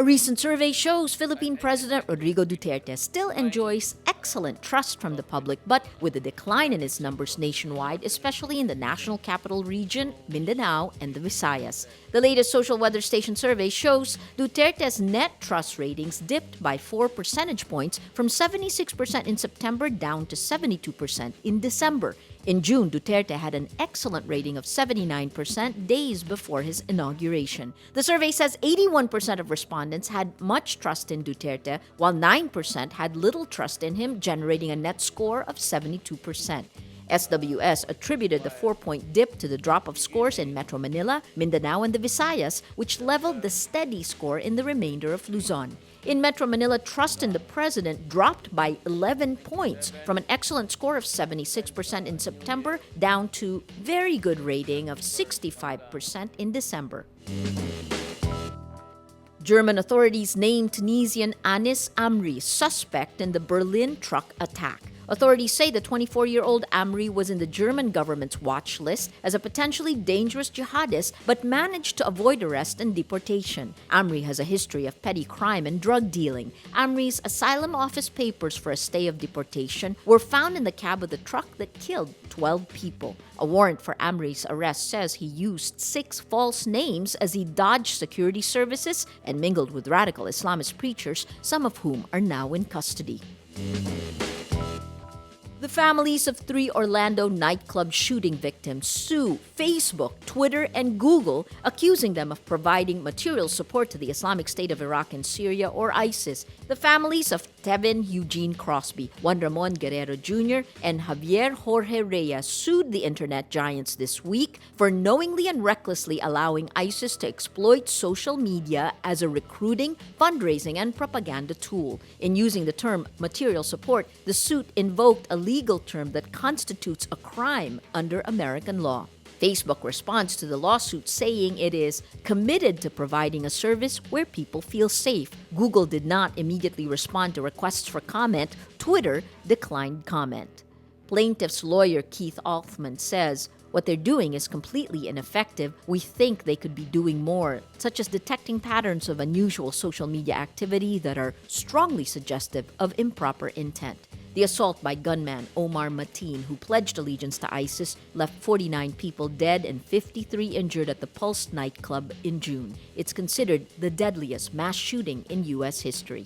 A recent survey shows Philippine President Rodrigo Duterte still enjoys excellent trust from the public, but with a decline in his numbers nationwide, especially in the National Capital Region, Mindanao, and the Visayas. The latest social weather station survey shows Duterte's net trust ratings dipped by 4 percentage points from 76% in September down to 72% in December. In June, Duterte had an excellent rating of 79% days before his inauguration. The survey says 81% of respondents had much trust in Duterte, while 9% had little trust in him, generating a net score of 72%. SWS attributed the 4-point dip to the drop of scores in Metro Manila, Mindanao, and the Visayas, which leveled the steady score in the remainder of Luzon. In Metro Manila, trust in the president dropped by 11 points from an excellent score of 76% in September down to very good rating of 65% in December. German authorities named Tunisian Anis Amri suspect in the Berlin truck attack. Authorities say the 24-year-old Amri was in the German government's watch list as a potentially dangerous jihadist but managed to avoid arrest and deportation. Amri has a history of petty crime and drug dealing. Amri's asylum office papers for a stay of deportation were found in the cab of the truck that killed 12 people. A warrant for Amri's arrest says he used 6 false names as he dodged security services and mingled with radical Islamist preachers, some of whom are now in custody. The families of 3 Orlando nightclub shooting victims sue Facebook, Twitter, and Google, accusing them of providing material support to the Islamic State of Iraq and Syria, or ISIS. The families of Tevin Eugene Crosby, Juan Ramon Guerrero Jr., and Javier Jorge Reyes sued the internet giants this week for knowingly and recklessly allowing ISIS to exploit social media as a recruiting, fundraising, and propaganda tool. In using the term material support, the suit invoked a legal term that constitutes a crime under American law. Facebook responds to the lawsuit saying it is committed to providing a service where people feel safe. Google did not immediately respond to requests for comment. Twitter declined comment. Plaintiff's lawyer Keith Altman says, "What they're doing is completely ineffective. We think they could be doing more, such as detecting patterns of unusual social media activity that are strongly suggestive of improper intent." The assault by gunman Omar Mateen, who pledged allegiance to ISIS, left 49 people dead and 53 injured at the Pulse nightclub in June. It's considered the deadliest mass shooting in U.S. history.